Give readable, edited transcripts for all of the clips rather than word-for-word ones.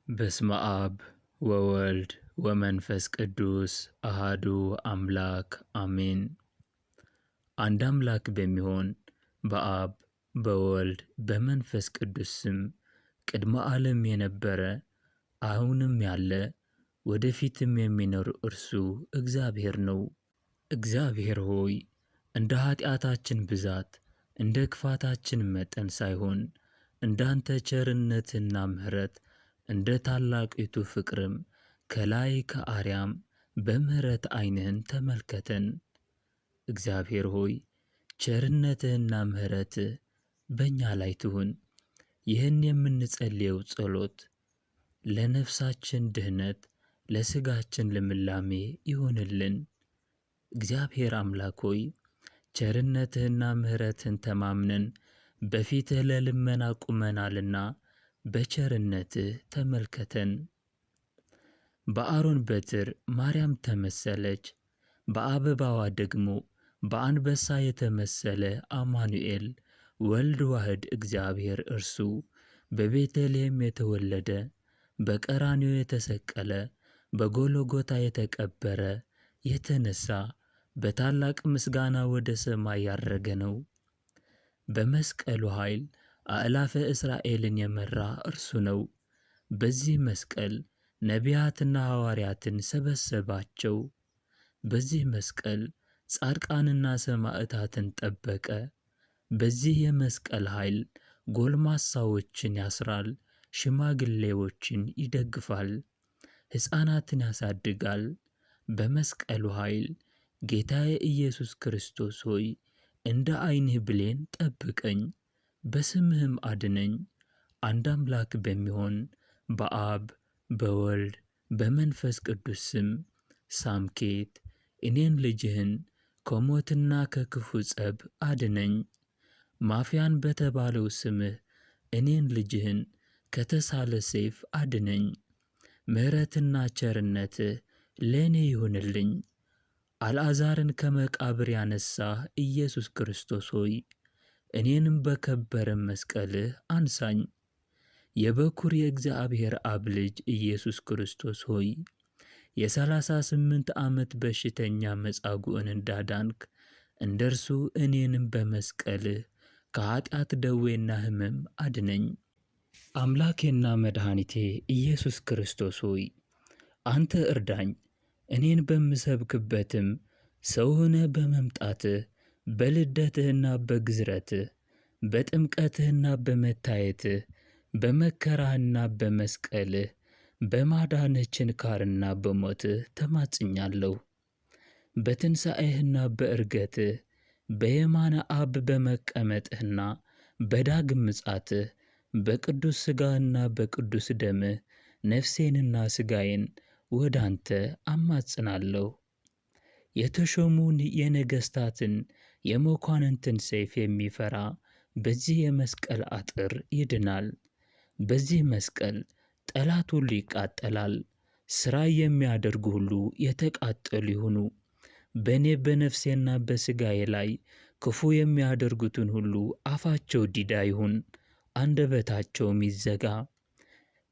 በስመ አብ ወወልድ ወመንፈስ ቅዱስ አሃዱ አምላክ አሜን። አንድ አምላክ በሚሆን በአብ በወልድ በመንፈስ ቅዱስ ስም ቅድመ ዓለም የነበረ አሁንም ያለ ወደፊትም የሚኖር እርሱ እግዚአብሔር ነው። እግዚአብሔር ሆይ እንደ ኃጢአታችን ብዛት እንደ ክፋታችን መጠን ሳይሆን እንዳንተ ቸርነትና ምሕረት እንደ ታላቂቱ ፍቅርም ከላይ ከአርያም በምሕረት ዓይንህን ተመልከተን። እግዚአብሔር ሆይ ቸርነትህና ምሕረትህ በእኛ ላይ ትሁን። ይህን የምንጸልየው ጸሎት ለነፍሳችን ድህነት ለሥጋችን ልምላሜ ይሁንልን። እግዚአብሔር አምላክ ሆይ ቸርነትህና ምሕረትን ተማምነን በፊትህ ለልመና ቁመናልና በቸርነትህ ተመልከተን። በአሮን በትር ማርያም ተመሰለች፣ በአበባዋ ደግሞ በአንበሳ የተመሰለ አማኑኤል ወልድ ዋሕድ እግዚአብሔር እርሱ በቤተልሔም የተወለደ በቀራንዮ የተሰቀለ በጎልጎታ የተቀበረ የተነሳ በታላቅ ምስጋና ወደ ሰማይ ያረገ ነው። በመስቀሉ ኃይል አእላፈ እስራኤልን የመራ እርሱ ነው። በዚህ መስቀል ነቢያትና ሐዋርያትን ሰበሰባቸው። በዚህ መስቀል ጻድቃንና ሰማዕታትን ጠበቀ። በዚህ የመስቀል ኃይል ጎልማሳዎችን ያስራል፣ ሽማግሌዎችን ይደግፋል፣ ሕፃናትን ያሳድጋል። በመስቀሉ ኃይል ጌታዬ ኢየሱስ ክርስቶስ ሆይ እንደ ዓይንህ ብሌን ጠብቀኝ፣ በስምህም አድነኝ። አንድ አምላክ በሚሆን በአብ በወልድ በመንፈስ ቅዱስ ስም ሳምኬት እኔን ልጅህን ከሞትና ከክፉ ጸብ አድነኝ። ማፍያን በተባለው ስምህ እኔን ልጅህን ከተሳለ ሰይፍ አድነኝ። ምሕረትና ቸርነትህ ለእኔ ይሁንልኝ። አልዓዛርን ከመቃብር ያነሳህ ኢየሱስ ክርስቶስ ሆይ እኔንም በከበረ መስቀልህ አንሳኝ። የበኩር የእግዚአብሔር አብ ልጅ ኢየሱስ ክርስቶስ ሆይ የ38 ዓመት በሽተኛ መጻጉዕን እንዳዳንክ እንደ እርሱ እኔንም በመስቀልህ ከኀጢአት ደዌና ሕመም አድነኝ። አምላኬና መድኃኒቴ ኢየሱስ ክርስቶስ ሆይ አንተ እርዳኝ። እኔን በምሰብክበትም ሰው ሆነህ በመምጣትህ በልደትህና በግዝረትህ በጥምቀትህና በመታየትህ በመከራህና በመስቀልህ በማዳንህ ችንካርና በሞትህ ተማጽኛለሁ። በትንሣኤህና በዕርገትህ በየማነ አብ በመቀመጥህና በዳግም ምጻትህ በቅዱስ ሥጋህና በቅዱስ ደምህ ነፍሴንና ሥጋዬን ወደ አንተ አማጽናለሁ። የተሾሙ የነገሥታትን የመኳንንትን ሰይፍ የሚፈራ በዚህ የመስቀል አጥር ይድናል። በዚህ መስቀል ጠላት ሁሉ ይቃጠላል። ሥራ የሚያደርጉ ሁሉ የተቃጠሉ ይሁኑ። በእኔ በነፍሴና በሥጋዬ ላይ ክፉ የሚያደርጉትን ሁሉ አፋቸው ዲዳ ይሁን፣ አንደበታቸውም ይዘጋ።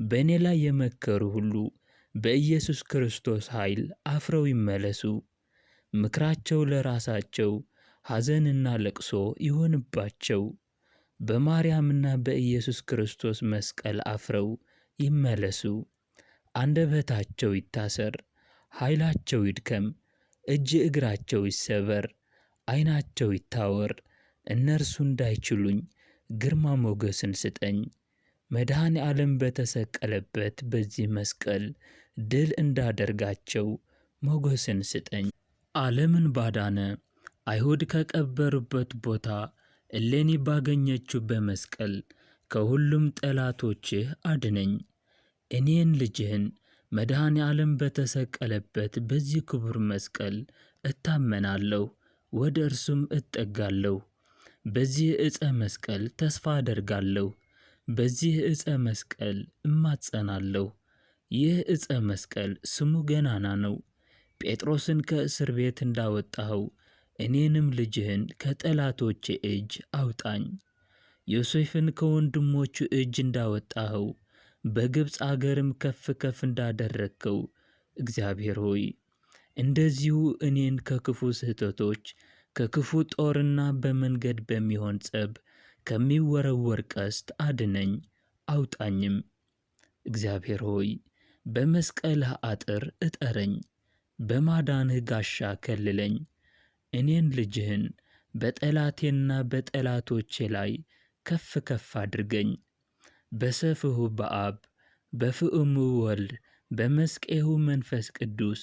በእኔ ላይ የመከሩ ሁሉ በኢየሱስ ክርስቶስ ኃይል አፍረው ይመለሱ። ምክራቸው ለራሳቸው ሐዘንና ለቅሶ ይሆንባቸው። በማርያምና በኢየሱስ ክርስቶስ መስቀል አፍረው ይመለሱ። አንደበታቸው ይታሰር፣ ኃይላቸው ይድከም፣ እጅ እግራቸው ይሰበር፣ ዓይናቸው ይታወር። እነርሱ እንዳይችሉኝ ግርማ ሞገስን ስጠኝ። መድኃኔ ዓለም በተሰቀለበት በዚህ መስቀል ድል እንዳደርጋቸው ሞገስን ስጠኝ። ዓለምን ባዳነ አይሁድ ከቀበሩበት ቦታ እሌኒ ባገኘችው በመስቀል ከሁሉም ጠላቶችህ አድነኝ። እኔን ልጅህን መድኃኔ ዓለም በተሰቀለበት በዚህ ክቡር መስቀል እታመናለሁ፣ ወደ እርሱም እጠጋለሁ። በዚህ ዕፀ መስቀል ተስፋ አደርጋለሁ፣ በዚህ ዕፀ መስቀል እማጸናለሁ። ይህ ዕፀ መስቀል ስሙ ገናና ነው። ጴጥሮስን ከእስር ቤት እንዳወጣኸው እኔንም ልጅህን ከጠላቶቼ እጅ አውጣኝ። ዮሴፍን ከወንድሞቹ እጅ እንዳወጣኸው በግብፅ አገርም ከፍ ከፍ እንዳደረግከው እግዚአብሔር ሆይ እንደዚሁ እኔን ከክፉ ስህተቶች፣ ከክፉ ጦርና በመንገድ በሚሆን ጸብ፣ ከሚወረወር ቀስት አድነኝ አውጣኝም። እግዚአብሔር ሆይ በመስቀልህ አጥር እጠረኝ፣ በማዳንህ ጋሻ ከልለኝ። እኔን ልጅህን በጠላቴና በጠላቶቼ ላይ ከፍ ከፍ አድርገኝ። በሰፍሁ በአብ በፍእሙ ወልድ በመስቄሁ መንፈስ ቅዱስ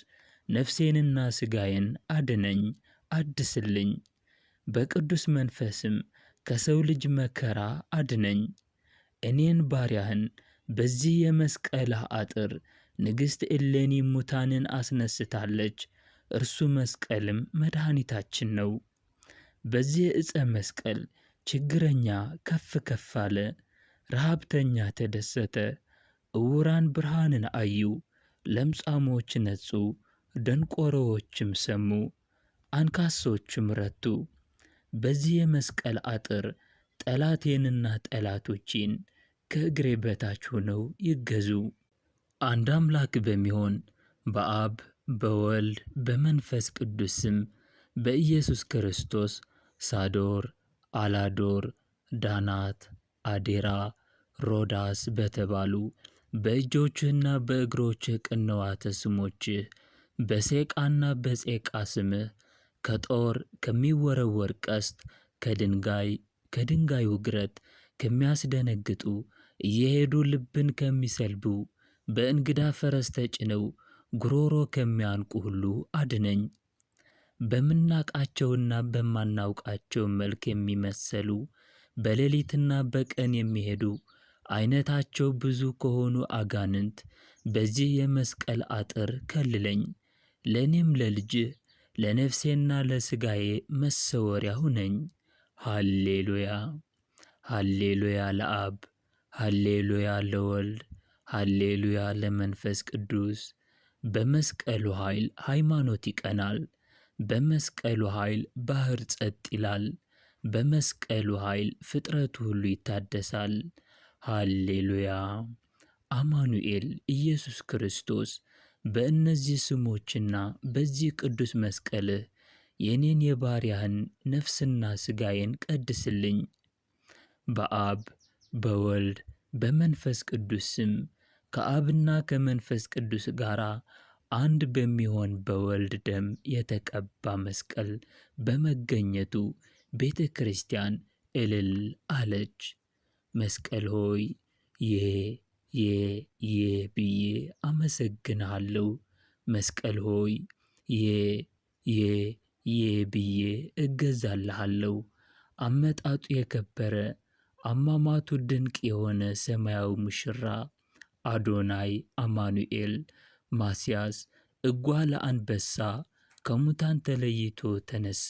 ነፍሴንና ሥጋዬን አድነኝ አድስልኝ። በቅዱስ መንፈስም ከሰው ልጅ መከራ አድነኝ። እኔን ባሪያህን በዚህ የመስቀልህ አጥር ንግሥት እሌኒ ሙታንን አስነስታለች። እርሱ መስቀልም መድኃኒታችን ነው። በዚህ ዕፀ መስቀል ችግረኛ ከፍ ከፍ አለ፣ ረሃብተኛ ተደሰተ፣ ዕውራን ብርሃንን አዩ፣ ለምጻሞች ነጹ፣ ደንቆሮዎችም ሰሙ፣ አንካሶችም ረቱ። በዚህ የመስቀል አጥር ጠላቴንና ጠላቶቼን ከእግሬ በታች ሆነው ይገዙ። አንድ አምላክ በሚሆን በአብ በወልድ በመንፈስ ቅዱስ ስም በኢየሱስ ክርስቶስ ሳዶር፣ አላዶር፣ ዳናት፣ አዴራ፣ ሮዳስ በተባሉ በእጆችህና በእግሮችህ ቅንዋተ ስሞችህ በሴቃና በጼቃ ስምህ ከጦር ከሚወረወር ቀስት ከድንጋይ ውግረት ከሚያስደነግጡ እየሄዱ ልብን ከሚሰልቡ በእንግዳ ፈረስ ተጭነው ጉሮሮ ከሚያንቁ ሁሉ አድነኝ። በምናቃቸውና በማናውቃቸው መልክ የሚመሰሉ በሌሊትና በቀን የሚሄዱ ዓይነታቸው ብዙ ከሆኑ አጋንንት በዚህ የመስቀል አጥር ከልለኝ። ለእኔም ለልጅህ ለነፍሴና ለሥጋዬ መሰወሪያ ሁነኝ። ሃሌሉያ ሃሌሉያ ለአብ፣ ሃሌሉያ ለወልድ፣ ሃሌሉያ ለመንፈስ ቅዱስ። በመስቀሉ ኃይል ሃይማኖት ይቀናል። በመስቀሉ ኃይል ባሕር ጸጥ ይላል። በመስቀሉ ኃይል ፍጥረቱ ሁሉ ይታደሳል። ሃሌሉያ። አማኑኤል ኢየሱስ ክርስቶስ በእነዚህ ስሞችና በዚህ ቅዱስ መስቀልህ የኔን የባሪያህን ነፍስና ሥጋዬን ቀድስልኝ። በአብ በወልድ በመንፈስ ቅዱስ ስም ከአብና ከመንፈስ ቅዱስ ጋር አንድ በሚሆን በወልድ ደም የተቀባ መስቀል በመገኘቱ ቤተ ክርስቲያን እልል አለች። መስቀል ሆይ የ ብዬ አመሰግንሃለሁ። መስቀል ሆይ የ ብዬ እገዛልሃለሁ። አመጣጡ የከበረ አሟሟቱ ድንቅ የሆነ ሰማያዊ ሙሽራ አዶናይ አማኑኤል ማስያስ እጓ ለአንበሳ ከሙታን ተለይቶ ተነሳ።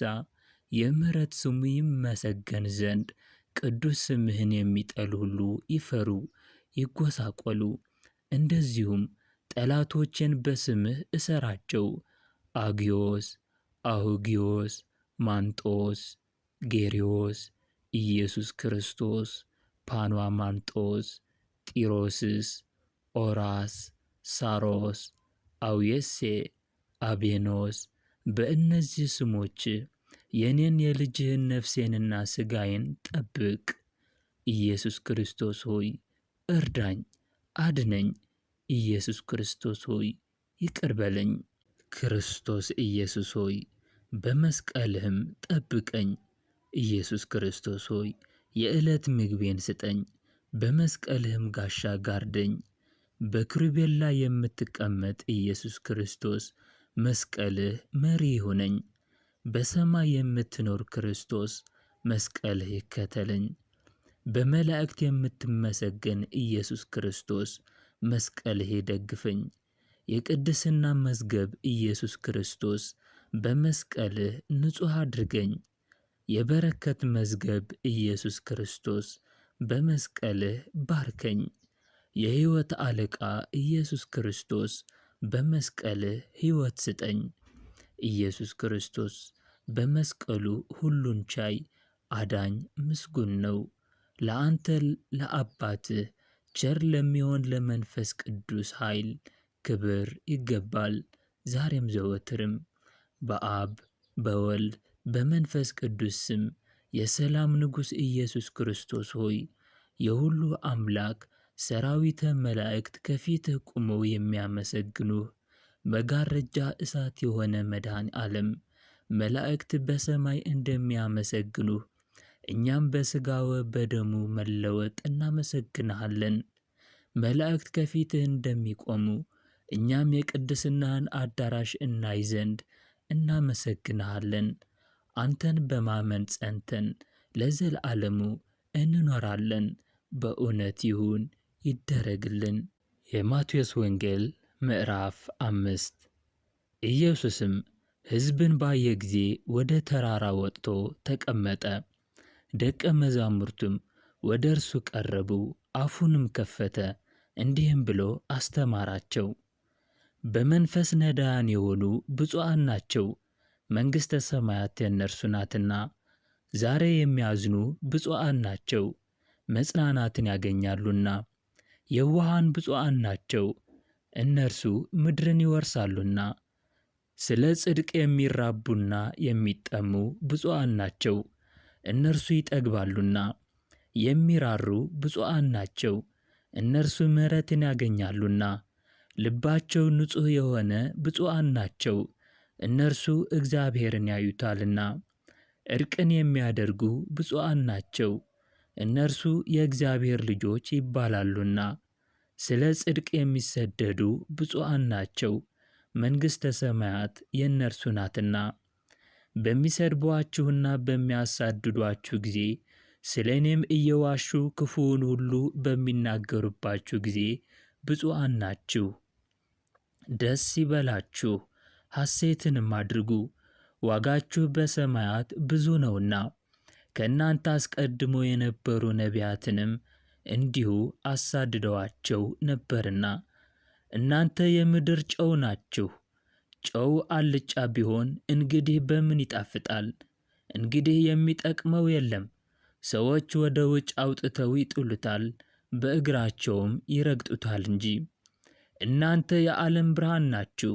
የምሕረት ስሙ ይመሰገን ዘንድ ቅዱስ ስምህን የሚጠሉ ሁሉ ይፈሩ ይጎሳቆሉ። እንደዚሁም ጠላቶችን በስምህ እሰራቸው። አግዮስ፣ አሁጊዮስ፣ ማንጦስ፣ ጌርዮስ፣ ኢየሱስ ክርስቶስ፣ ፓንዋማንጦስ፣ ጢሮስስ፣ ኦራስ፣ ሳሮስ፣ አውየሴ፣ አቤኖስ በእነዚህ ስሞች የኔን የልጅህን ነፍሴንና ሥጋዬን ጠብቅ። ኢየሱስ ክርስቶስ ሆይ እርዳኝ፣ አድነኝ። ኢየሱስ ክርስቶስ ሆይ ይቅር በለኝ። ክርስቶስ ኢየሱስ ሆይ በመስቀልህም ጠብቀኝ። ኢየሱስ ክርስቶስ ሆይ የዕለት ምግቤን ስጠኝ፣ በመስቀልህም ጋሻ ጋርደኝ። በኪሩቤል ላይ የምትቀመጥ ኢየሱስ ክርስቶስ መስቀልህ መሪ ይሁነኝ። በሰማይ የምትኖር ክርስቶስ መስቀልህ ይከተለኝ። በመላእክት የምትመሰገን ኢየሱስ ክርስቶስ መስቀልህ ይደግፈኝ። የቅድስና መዝገብ ኢየሱስ ክርስቶስ በመስቀልህ ንጹሕ አድርገኝ። የበረከት መዝገብ ኢየሱስ ክርስቶስ በመስቀልህ ባርከኝ። የሕይወት አለቃ ኢየሱስ ክርስቶስ በመስቀልህ ሕይወት ስጠኝ። ኢየሱስ ክርስቶስ በመስቀሉ ሁሉን ቻይ አዳኝ ምስጉን ነው። ለአንተ ለአባትህ ቸር ለሚሆን ለመንፈስ ቅዱስ ኃይል ክብር ይገባል፣ ዛሬም ዘወትርም። በአብ በወልድ በመንፈስ ቅዱስ ስም የሰላም ንጉሥ ኢየሱስ ክርስቶስ ሆይ የሁሉ አምላክ ሰራዊተ መላእክት ከፊትህ ቆመው የሚያመሰግኑህ መጋረጃ እሳት የሆነ መድኃኔ ዓለም መላእክት በሰማይ እንደሚያመሰግኑህ እኛም በሥጋው በደሙ መለወጥ እናመሰግንሃለን። መላእክት ከፊትህ እንደሚቆሙ እኛም የቅድስናህን አዳራሽ እናይ ዘንድ እናመሰግንሃለን። አንተን በማመን ጸንተን ለዘላለሙ እንኖራለን። በእውነት ይሁን ይደረግልን። የማቴዎስ ወንጌል ምዕራፍ 5። ኢየሱስም ሕዝብን ባየ ጊዜ ወደ ተራራ ወጥቶ ተቀመጠ። ደቀ መዛሙርቱም ወደ እርሱ ቀረቡ፣ አፉንም ከፈተ፣ እንዲህም ብሎ አስተማራቸው። በመንፈስ ነዳያን የሆኑ ብፁዓን ናቸው፣ መንግሥተ ሰማያት የእነርሱ ናትና። ዛሬ የሚያዝኑ ብፁዓን ናቸው፣ መጽናናትን ያገኛሉና። የዋሃን ብፁዓን ናቸው፣ እነርሱ ምድርን ይወርሳሉና። ስለ ጽድቅ የሚራቡና የሚጠሙ ብፁዓን ናቸው፣ እነርሱ ይጠግባሉና። የሚራሩ ብፁዓን ናቸው፣ እነርሱ ምሕረትን ያገኛሉና። ልባቸው ንጹሕ የሆነ ብፁዓን ናቸው፣ እነርሱ እግዚአብሔርን ያዩታልና። ዕርቅን የሚያደርጉ ብፁዓን ናቸው፣ እነርሱ የእግዚአብሔር ልጆች ይባላሉና። ስለ ጽድቅ የሚሰደዱ ብፁዓን ናቸው፣ መንግሥተ ሰማያት የእነርሱ ናትና። በሚሰድቧችሁና በሚያሳድዷችሁ ጊዜ ስለ እኔም እየዋሹ ክፉውን ሁሉ በሚናገሩባችሁ ጊዜ ብፁዓን ናችሁ። ደስ ይበላችሁ፣ ሐሴትንም አድርጉ፣ ዋጋችሁ በሰማያት ብዙ ነውና። ከእናንተ አስቀድሞ የነበሩ ነቢያትንም እንዲሁ አሳድደዋቸው ነበርና። እናንተ የምድር ጨው ናችሁ። ጨው አልጫ ቢሆን እንግዲህ በምን ይጣፍጣል? እንግዲህ የሚጠቅመው የለም። ሰዎች ወደ ውጭ አውጥተው ይጥሉታል፣ በእግራቸውም ይረግጡታል እንጂ። እናንተ የዓለም ብርሃን ናችሁ።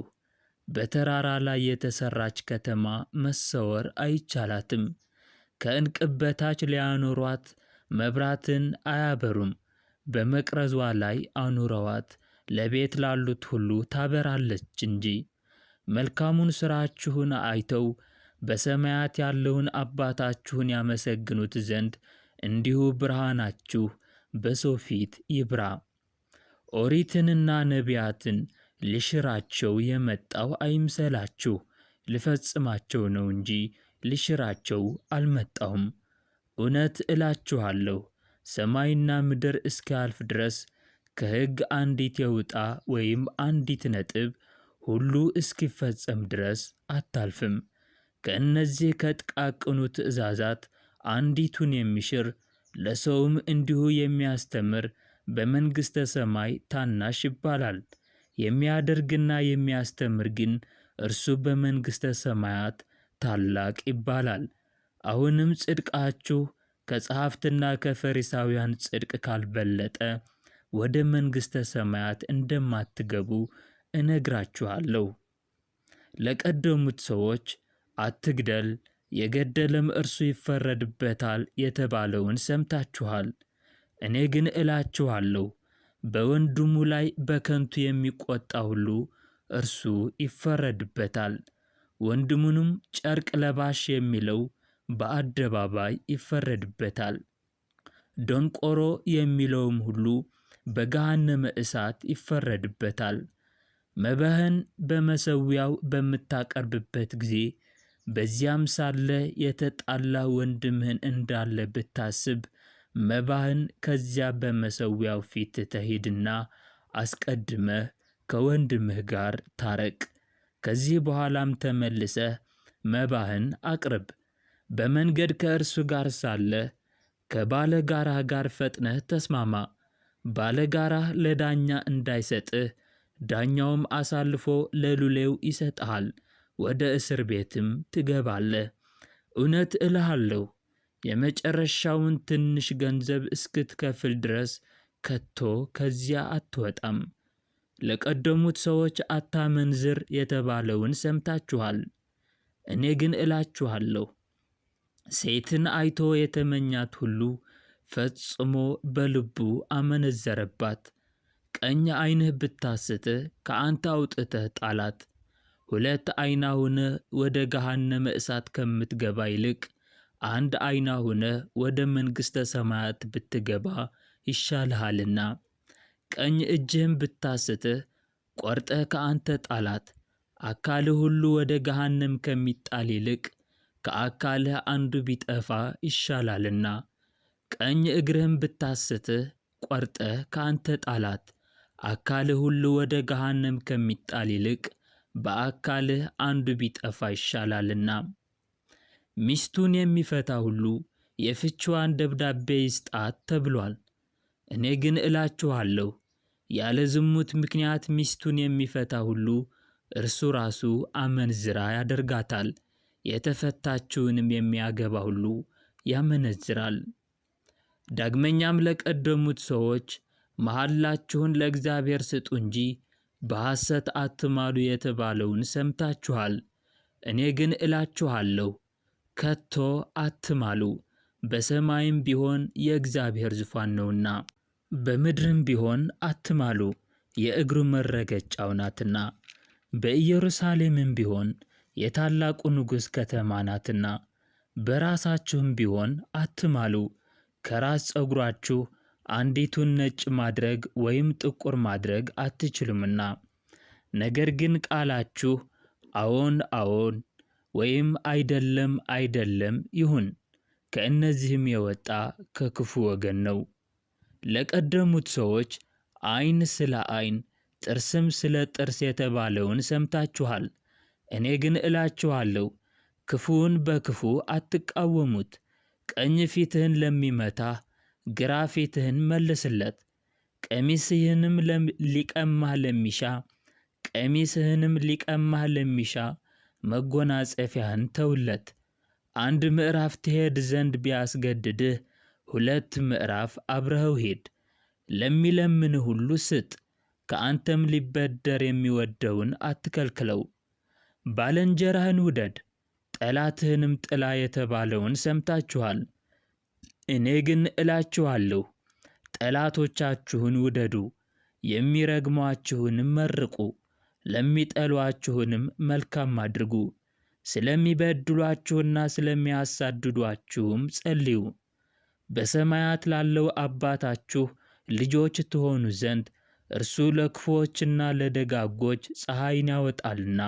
በተራራ ላይ የተሠራች ከተማ መሰወር አይቻላትም። ከዕንቅብ በታች ሊያኖሯት መብራትን አያበሩም፣ በመቅረዟ ላይ አኑረዋት ለቤት ላሉት ሁሉ ታበራለች እንጂ። መልካሙን ሥራችሁን አይተው በሰማያት ያለውን አባታችሁን ያመሰግኑት ዘንድ እንዲሁ ብርሃናችሁ በሰው ፊት ይብራ። ኦሪትንና ነቢያትን ልሽራቸው የመጣሁ አይምሰላችሁ፣ ልፈጽማቸው ነው እንጂ ልሽራቸው አልመጣሁም። እውነት እላችኋለሁ ሰማይና ምድር እስኪያልፍ ድረስ ከሕግ አንዲት የውጣ ወይም አንዲት ነጥብ ሁሉ እስኪፈጸም ድረስ አታልፍም። ከእነዚህ ከጥቃቅኑ ትእዛዛት አንዲቱን የሚሽር ለሰውም እንዲሁ የሚያስተምር በመንግሥተ ሰማይ ታናሽ ይባላል። የሚያደርግና የሚያስተምር ግን እርሱ በመንግሥተ ሰማያት ታላቅ ይባላል። አሁንም ጽድቃችሁ ከጸሐፍትና ከፈሪሳውያን ጽድቅ ካልበለጠ ወደ መንግሥተ ሰማያት እንደማትገቡ እነግራችኋለሁ። ለቀደሙት ሰዎች አትግደል፣ የገደለም እርሱ ይፈረድበታል የተባለውን ሰምታችኋል። እኔ ግን እላችኋለሁ በወንድሙ ላይ በከንቱ የሚቆጣ ሁሉ እርሱ ይፈረድበታል። ወንድሙንም ጨርቅ ለባሽ የሚለው በአደባባይ ይፈረድበታል። ደንቆሮ የሚለውም ሁሉ በገሃነመ እሳት ይፈረድበታል። መባህን በመሠዊያው በምታቀርብበት ጊዜ በዚያም ሳለ የተጣላ ወንድምህን እንዳለ ብታስብ መባህን ከዚያ በመሠዊያው ፊት ትሂድና አስቀድመህ ከወንድምህ ጋር ታረቅ። ከዚህ በኋላም ተመልሰህ መባህን አቅርብ። በመንገድ ከእርሱ ጋር ሳለህ ከባለጋራህ ጋር ፈጥነህ ተስማማ። ባለጋራህ ለዳኛ እንዳይሰጥህ ዳኛውም አሳልፎ ለሎሌው ይሰጥሃል፣ ወደ እስር ቤትም ትገባለህ። እውነት እልሃለሁ የመጨረሻውን ትንሽ ገንዘብ እስክትከፍል ድረስ ከቶ ከዚያ አትወጣም። ለቀደሙት ሰዎች አታመንዝር የተባለውን ሰምታችኋል። እኔ ግን እላችኋለሁ ሴትን አይቶ የተመኛት ሁሉ ፈጽሞ በልቡ አመነዘረባት። ቀኝ ዓይንህ ብታስትህ ከአንተ አውጥተህ ጣላት። ሁለት ዓይና ሆነህ ወደ ገሃነመ እሳት ከምትገባ ይልቅ አንድ ዓይና ሆነህ ወደ መንግሥተ ሰማያት ብትገባ ይሻልሃልና። ቀኝ እጅህም ብታስትህ ቆርጠህ ከአንተ ጣላት። አካልህ ሁሉ ወደ ገሃነም ከሚጣል ይልቅ ከአካልህ አንዱ ቢጠፋ ይሻላልና። ቀኝ እግርህም ብታስትህ ቆርጠህ ከአንተ ጣላት። አካልህ ሁሉ ወደ ገሃነም ከሚጣል ይልቅ በአካልህ አንዱ ቢጠፋ ይሻላልና። ሚስቱን የሚፈታ ሁሉ የፍችዋን ደብዳቤ ይስጣት ተብሏል። እኔ ግን እላችኋለሁ ያለ ዝሙት ምክንያት ሚስቱን የሚፈታ ሁሉ እርሱ ራሱ አመንዝራ ያደርጋታል፣ የተፈታችውንም የሚያገባ ሁሉ ያመነዝራል። ዳግመኛም ለቀደሙት ሰዎች መሐላችሁን ለእግዚአብሔር ስጡ እንጂ በሐሰት አትማሉ የተባለውን ሰምታችኋል። እኔ ግን እላችኋለሁ ከቶ አትማሉ፣ በሰማይም ቢሆን የእግዚአብሔር ዙፋን ነውና፣ በምድርም ቢሆን አትማሉ፣ የእግሩ መረገጫው ናትና፣ በኢየሩሳሌምም ቢሆን የታላቁ ንጉሥ ከተማ ናትና። በራሳችሁም ቢሆን አትማሉ፣ ከራስ ፀጉራችሁ አንዲቱን ነጭ ማድረግ ወይም ጥቁር ማድረግ አትችሉምና። ነገር ግን ቃላችሁ አዎን አዎን ወይም አይደለም አይደለም ይሁን፣ ከእነዚህም የወጣ ከክፉ ወገን ነው። ለቀደሙት ሰዎች ዓይን ስለ ዓይን ጥርስም ስለ ጥርስ የተባለውን ሰምታችኋል። እኔ ግን እላችኋለሁ ክፉውን በክፉ አትቃወሙት። ቀኝ ፊትህን ለሚመታህ ግራ ፊትህን መልስለት። ቀሚስህንም ሊቀማህ ለሚሻ መጎናጸፊያህን ተውለት። አንድ ምዕራፍ ትሄድ ዘንድ ቢያስገድድህ 2 ምዕራፍ አብረኸው ሂድ። ለሚለምንህ ሁሉ ስጥ፣ ከአንተም ሊበደር የሚወደውን አትከልክለው። ባልንጀራህን ውደድ ጠላትህንም ጥላ የተባለውን ሰምታችኋል። እኔ ግን እላችኋለሁ ጠላቶቻችሁን ውደዱ፣ የሚረግሟችሁንም መርቁ፣ ለሚጠሏችሁንም መልካም አድርጉ፣ ስለሚበድሏችሁና ስለሚያሳድዷችሁም ጸልዩ። በሰማያት ላለው አባታችሁ ልጆች ትሆኑ ዘንድ እርሱ ለክፉዎችና ለደጋጎች ፀሐይን ያወጣልና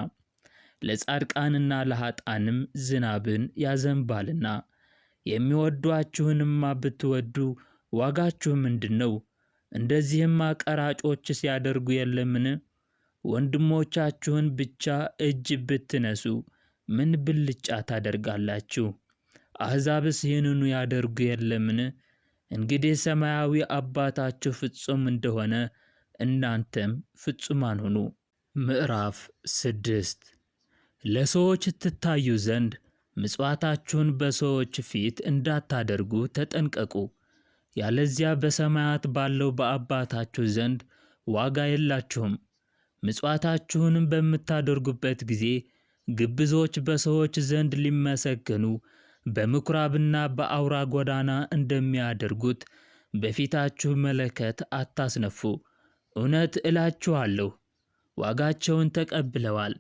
ለጻድቃንና ለኃጥአንም ዝናብን ያዘንባልና። የሚወዷችሁንማ ብትወዱ ዋጋችሁ ምንድን ነው? እንደዚህማ ቀራጮች ሲያደርጉ የለምን? ወንድሞቻችሁን ብቻ እጅ ብትነሱ ምን ብልጫ ታደርጋላችሁ? አሕዛብስ ይህንኑ ያደርጉ የለምን? እንግዲህ ሰማያዊ አባታችሁ ፍጹም እንደሆነ እናንተም ፍጹማን ሁኑ። ምዕራፍ 6 ለሰዎች ትታዩ ዘንድ ምጽዋታችሁን በሰዎች ፊት እንዳታደርጉ ተጠንቀቁ፣ ያለዚያ በሰማያት ባለው በአባታችሁ ዘንድ ዋጋ የላችሁም። ምጽዋታችሁንም በምታደርጉበት ጊዜ ግብዞች በሰዎች ዘንድ ሊመሰገኑ በምኵራብና በአውራ ጎዳና እንደሚያደርጉት በፊታችሁ መለከት አታስነፉ። እውነት እላችኋለሁ ዋጋቸውን ተቀብለዋል።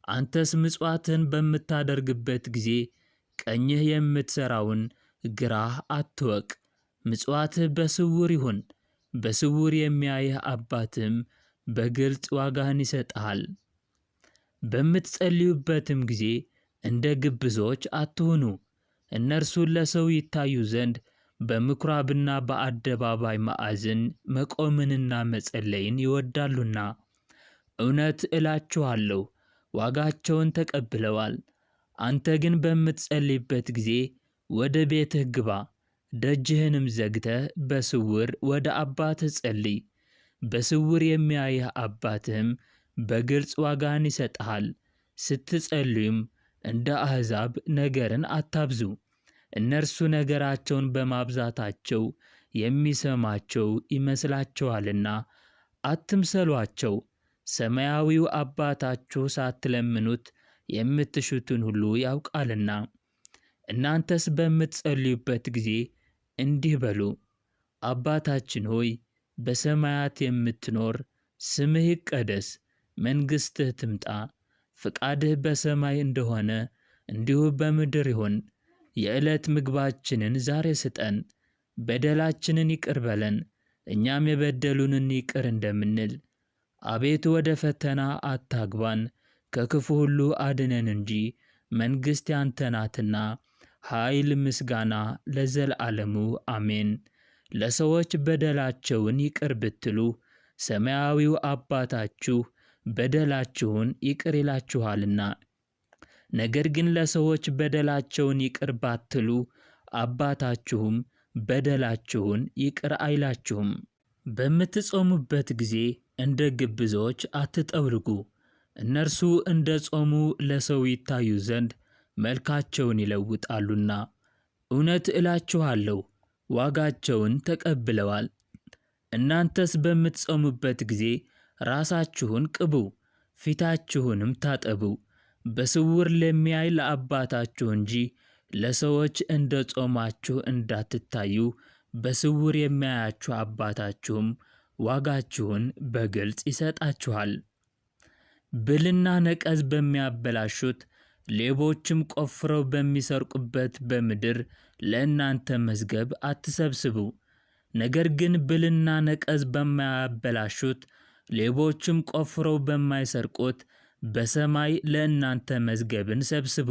አንተስ ምጽዋትህን በምታደርግበት ጊዜ ቀኝህ የምትሠራውን ግራህ አትወቅ። ምጽዋትህ በስውር ይሁን፣ በስውር የሚያይህ አባትህም በግልጥ ዋጋህን ይሰጥሃል። በምትጸልዩበትም ጊዜ እንደ ግብዞች አትሁኑ፣ እነርሱ ለሰው ይታዩ ዘንድ በምኵራብና በአደባባይ ማዕዘን መቆምንና መጸለይን ይወዳሉና። እውነት እላችኋለሁ ዋጋቸውን ተቀብለዋል። አንተ ግን በምትጸልይበት ጊዜ ወደ ቤትህ ግባ፣ ደጅህንም ዘግተህ በስውር ወደ አባትህ ጸልይ። በስውር የሚያይህ አባትህም በግልጽ ዋጋህን ይሰጥሃል። ስትጸልዩም እንደ አሕዛብ ነገርን አታብዙ፣ እነርሱ ነገራቸውን በማብዛታቸው የሚሰማቸው ይመስላችኋልና አትምሰሏቸው። ሰማያዊው አባታችሁ ሳትለምኑት የምትሹትን ሁሉ ያውቃልና። እናንተስ በምትጸልዩበት ጊዜ እንዲህ በሉ: አባታችን ሆይ በሰማያት የምትኖር፣ ስምህ ይቀደስ፣ መንግሥትህ ትምጣ፣ ፍቃድህ በሰማይ እንደሆነ እንዲሁ በምድር ይሁን። የዕለት ምግባችንን ዛሬ ስጠን፣ በደላችንን ይቅር በለን እኛም የበደሉንን ይቅር እንደምንል። አቤቱ ወደ ፈተና አታግባን፣ ከክፉ ሁሉ አድነን እንጂ መንግሥት ያንተ ናትና፣ ኃይል፣ ምስጋና ለዘላለሙ አሜን። ለሰዎች በደላቸውን ይቅር ብትሉ ሰማያዊው አባታችሁ በደላችሁን ይቅር ይላችኋልና። ነገር ግን ለሰዎች በደላቸውን ይቅር ባትሉ አባታችሁም በደላችሁን ይቅር አይላችሁም። በምትጾሙበት ጊዜ እንደ ግብዞች አትጠውልጉ፣ እነርሱ እንደ ጾሙ ለሰው ይታዩ ዘንድ መልካቸውን ይለውጣሉና። እውነት እላችኋለሁ ዋጋቸውን ተቀብለዋል። እናንተስ በምትጾሙበት ጊዜ ራሳችሁን ቅቡ፣ ፊታችሁንም ታጠቡ፣ በስውር ለሚያይ ለአባታችሁ እንጂ ለሰዎች እንደ ጾማችሁ እንዳትታዩ በስውር የሚያያችሁ አባታችሁም ዋጋችሁን በግልጽ ይሰጣችኋል። ብልና ነቀዝ በሚያበላሹት ሌቦችም ቆፍረው በሚሰርቁበት በምድር ለእናንተ መዝገብ አትሰብስቡ። ነገር ግን ብልና ነቀዝ በማያበላሹት ሌቦችም ቆፍረው በማይሰርቁት በሰማይ ለእናንተ መዝገብን ሰብስቡ።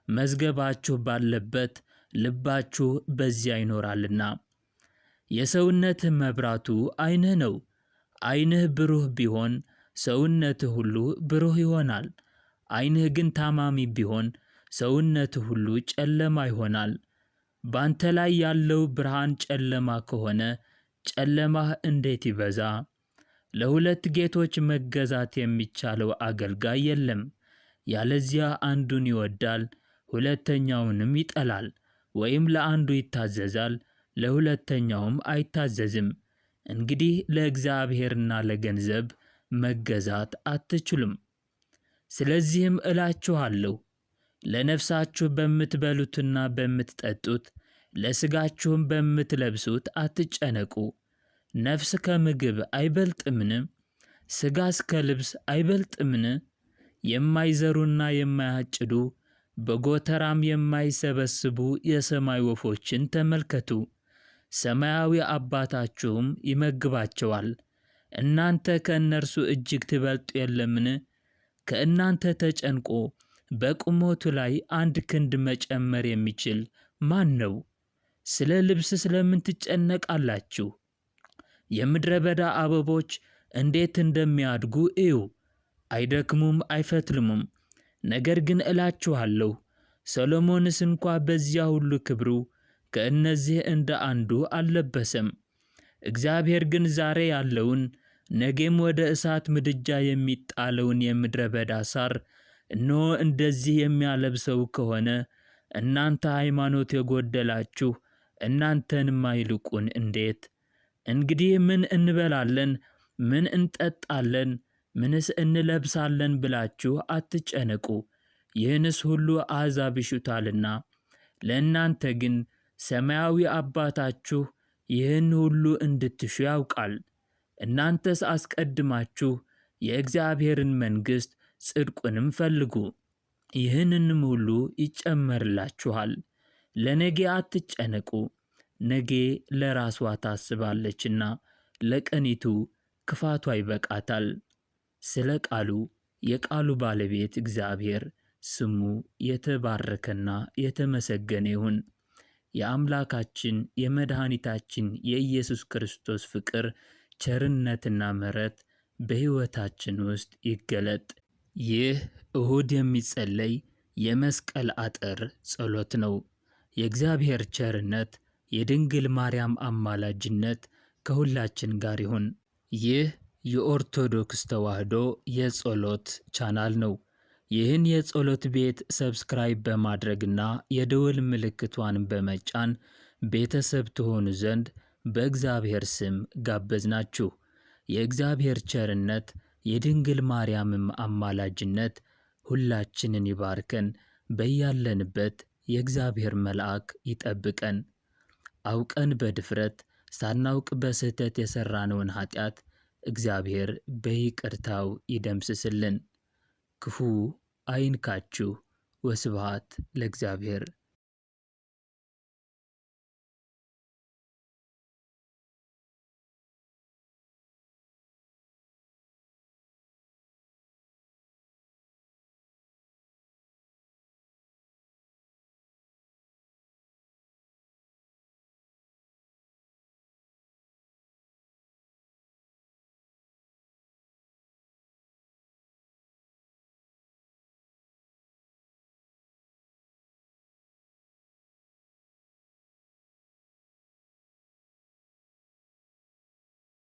መዝገባችሁ ባለበት ልባችሁ በዚያ ይኖራልና። የሰውነትህ መብራቱ ዓይንህ ነው። ዓይንህ ብሩህ ቢሆን ሰውነትህ ሁሉ ብሩህ ይሆናል። ዓይንህ ግን ታማሚ ቢሆን ሰውነትህ ሁሉ ጨለማ ይሆናል። ባንተ ላይ ያለው ብርሃን ጨለማ ከሆነ ጨለማህ እንዴት ይበዛ! ለሁለት ጌቶች መገዛት የሚቻለው አገልጋይ የለም። ያለዚያ አንዱን ይወዳል፣ ሁለተኛውንም ይጠላል፣ ወይም ለአንዱ ይታዘዛል፣ ለሁለተኛውም አይታዘዝም። እንግዲህ ለእግዚአብሔርና ለገንዘብ መገዛት አትችሉም። ስለዚህም እላችኋለሁ ለነፍሳችሁ በምትበሉትና በምትጠጡት ለሥጋችሁም በምትለብሱት አትጨነቁ። ነፍስ ከምግብ አይበልጥምን? ሥጋስ ከልብስ አይበልጥምን? የማይዘሩና የማያጭዱ በጎተራም የማይሰበስቡ የሰማይ ወፎችን ተመልከቱ፣ ሰማያዊ አባታችሁም ይመግባቸዋል። እናንተ ከእነርሱ እጅግ ትበልጡ የለምን? ከእናንተ ተጨንቆ በቁመቱ ላይ አንድ ክንድ መጨመር የሚችል ማን ነው? ስለ ልብስ ስለምን ትጨነቃላችሁ? የምድረ በዳ አበቦች እንዴት እንደሚያድጉ እዩ፣ አይደክሙም አይፈትልሙም። ነገር ግን እላችኋለሁ ሰሎሞንስ እንኳ በዚያ ሁሉ ክብሩ ከእነዚህ እንደ አንዱ አልለበሰም። እግዚአብሔር ግን ዛሬ ያለውን ነገም ወደ እሳት ምድጃ የሚጣለውን የምድረ በዳ ሣር እነሆ እንደዚህ የሚያለብሰው ከሆነ እናንተ ሃይማኖት የጎደላችሁ እናንተንማ ይልቁን እንዴት! እንግዲህ ምን እንበላለን፣ ምን እንጠጣለን፣ ምንስ እንለብሳለን ብላችሁ አትጨነቁ። ይህንስ ሁሉ አሕዛብ ይሹታልና፣ ለእናንተ ግን ሰማያዊ አባታችሁ ይህን ሁሉ እንድትሹ ያውቃል። እናንተስ አስቀድማችሁ የእግዚአብሔርን መንግሥት ጽድቁንም ፈልጉ፣ ይህንንም ሁሉ ይጨመርላችኋል። ለነገ አትጨነቁ፣ ነገ ለራስዋ ታስባለችና ለቀኒቱ ክፋቷ ይበቃታል። ስለ ቃሉ የቃሉ ባለቤት እግዚአብሔር ስሙ የተባረከና የተመሰገነ ይሁን። የአምላካችን የመድኃኒታችን የኢየሱስ ክርስቶስ ፍቅር ቸርነትና ምሕረት በሕይወታችን ውስጥ ይገለጥ። ይህ እሁድ የሚጸለይ የመስቀል አጥር ጸሎት ነው። የእግዚአብሔር ቸርነት፣ የድንግል ማርያም አማላጅነት ከሁላችን ጋር ይሁን። ይህ የኦርቶዶክስ ተዋሕዶ የጸሎት ቻናል ነው። ይህን የጸሎት ቤት ሰብስክራይብ በማድረግና የደወል ምልክቷን በመጫን ቤተሰብ ትሆኑ ዘንድ በእግዚአብሔር ስም ጋበዝናችሁ። የእግዚአብሔር ቸርነት የድንግል ማርያምም አማላጅነት ሁላችንን ይባርከን። በያለንበት የእግዚአብሔር መልአክ ይጠብቀን። አውቀን በድፍረት ሳናውቅ በስህተት የሠራነውን ኃጢአት እግዚአብሔር በይቅርታው ይደምስስልን። ክፉ አይንካችሁ። ወስብሐት ለእግዚአብሔር።